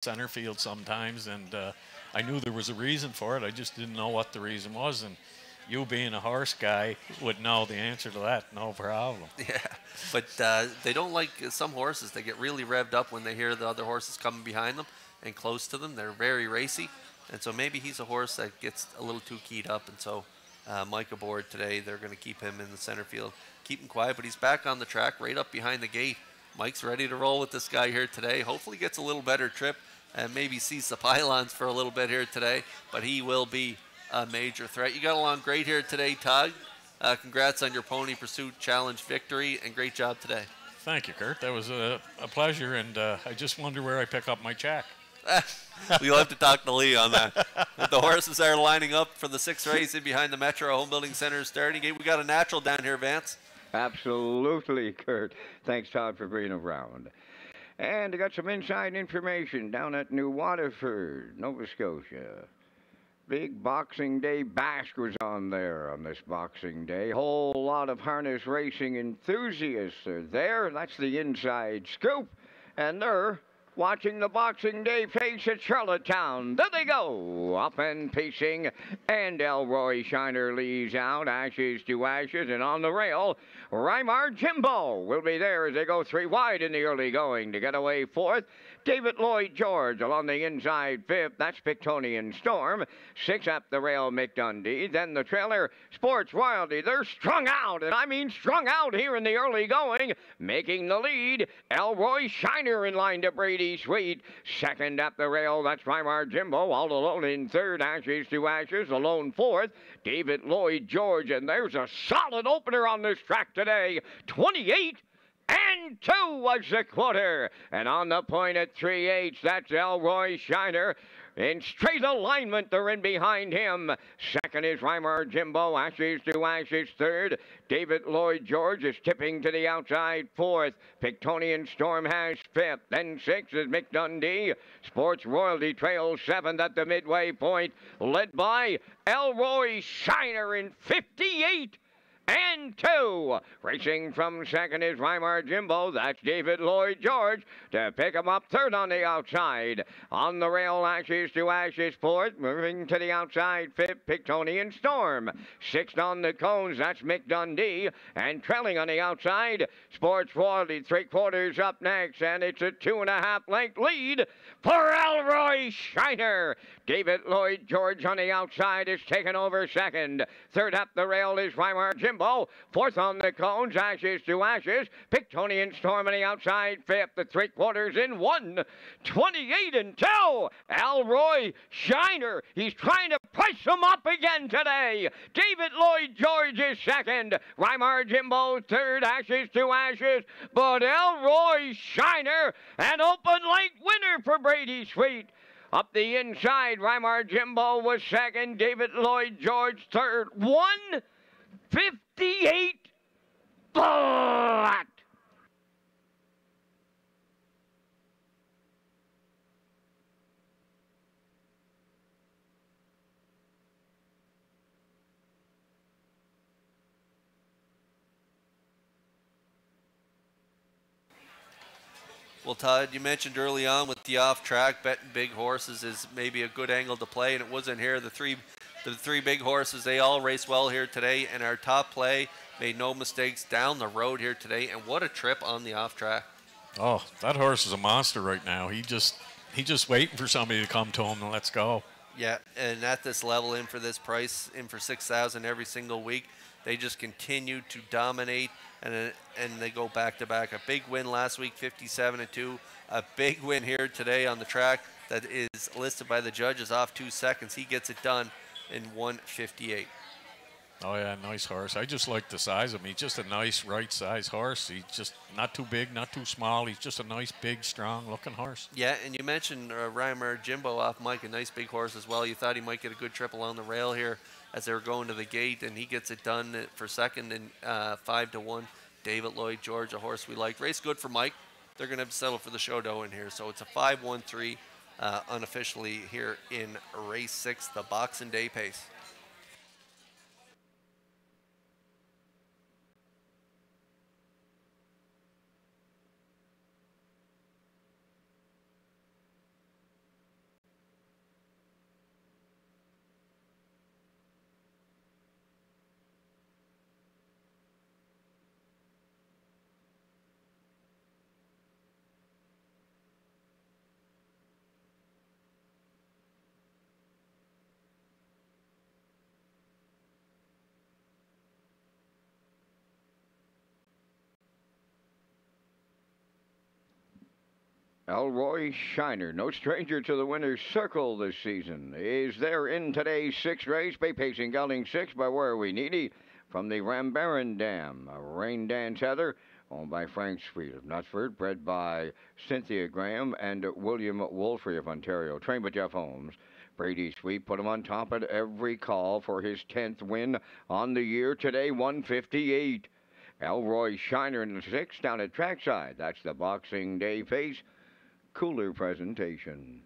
center field sometimes, and I knew there was a reason for it. I just didn't know what the reason was, and you being a horse guy would know the answer to that, no problem. Yeah, but they don't like some horses. They get really revved up when they hear the other horses coming behind them and close to them. They're very racy, and so maybe he's a horse that gets a little too keyed up. And so Mike aboard today, they're going to keep him in the center field, keep him quiet, but he's back on the track right up behind the gate. Mike's ready to roll with this guy here today. Hopefully gets a little better trip and maybe sees the pylons for a little bit here today, but he will be a major threat. You got along great here today, Todd. Congrats on your Pony Pursuit Challenge victory, and great job today. Thank you, Kurt. That was a pleasure, and I just wonder where I pick up my check. We'll have to talk to Lee on that. The horses are lining up for the 6th race in behind the Metro Home Building Center starting gate. We got a natural down here, Vance. Absolutely, Kurt. Thanks, Todd, for being around. And I got some inside information down at New Waterford, Nova Scotia. Big Boxing Day bash was on there on this Boxing Day. Whole lot of harness racing enthusiasts are there. That's the inside scoop. And they're watching the Boxing Day face at Charlottetown. There they go, up and pacing. And Elroy Shiner leads out, ashes to ashes, and on the rail, Rymar Jimbo will be there as they go 3 wide in the early going to get away 4th. David Lloyd George along the inside 5th. That's Pictonian Storm. 6 up the rail, Mick Dundee. Then the trailer, Sports Royalty. They're strung out, and I mean strung out here in the early going. Making the lead, Elroy Shiner in line to Brady Sweet. 2nd up the rail, that's Rymar Jimbo. All alone in 3rd, Ashes to Ashes. Alone 4th, David Lloyd George. And there's a solid opener on this track today. 28 and 2 was the quarter. And on the point at 3/8, that's Elroy Shiner. In straight alignment, they're in behind him. 2nd is Rymar Jimbo, Ashes to Ashes 3rd. David Lloyd George is tipping to the outside 4th. Pictonian Storm has 5th. Then 6th is Mick Dundee. Sports Royalty trails 7th at the midway point, led by Elroy Shiner in 58 and 2. Racing from 2nd is Rymar Jimbo. That's David Lloyd George to pick him up 3rd on the outside. On the rail, Ashes to Ashes 4th. Moving to the outside 5th, Pictonian Storm. 6th on the cones, that's Mick Dundee. And trailing on the outside, Sports Royalty 3/4 up next. And it's a 2.5 length lead for Elroy Shiner. David Lloyd George on the outside is taken over 2nd. 3rd up the rail is Rymar Jimbo. 4th on the cones, Ashes to Ashes. Pictonian Storm on the outside 5th. The 3/4 in 1. 28 and 2. Elroy Shiner. He's trying to price him up again today. David Lloyd George is 2nd. Rymar Jimbo 3rd. Ashes to Ashes. But Elroy Shiner, an open length winner for Brady Sweet. Up the inside, Rymar Jimbo was 2nd. David Lloyd George 3rd. 1:58 flat. Well, Todd, you mentioned early on with the off-track, betting big horses is maybe a good angle to play, and it wasn't here. The three big horses, they all race well here today, and our top play made no mistakes down the road here today, and what a trip on the off-track. Oh, that horse is a monster right now. He just waiting for somebody to come to him and let's go. Yeah, and at this level, in for this price, in for 6,000 every single week, they just continue to dominate, and they go back-to-back. A big win last week, 57 and 2. A big win here today on the track that is listed by the judges off 2 seconds. He gets it done in 1:58. Oh, yeah, nice horse. I just like the size of him. He's just a nice right-size horse. He's just not too big, not too small. He's just a nice, big, strong-looking horse. Yeah, and you mentioned Rymar Jimbo off Mike, a nice big horse as well. You thought he might get a good trip along the rail here as they were going to the gate, and he gets it done for 2nd in 5-1. David Lloyd George, a horse we like. Race good for Mike. They're going to have to settle for the showdown in here, so it's a 5-1-3 unofficially here in race 6, the Boxing Day pace. Elroy Shiner, no stranger to the winner's circle this season, is there in today's sixth race. Bay Pacing Gelding 6 by Where We Needy from the Rambaran Dam. A Rain Dance Heather, owned by Frank Sweet of Knutsford, bred by Cynthia Graham and William Wolfrey of Ontario, trained by Jeff Holmes. Brady Sweet put him on top at every call for his 10th win on the year today, 158. Elroy Shiner in the 6th down at trackside. That's the Boxing Day Pace Cooler presentation.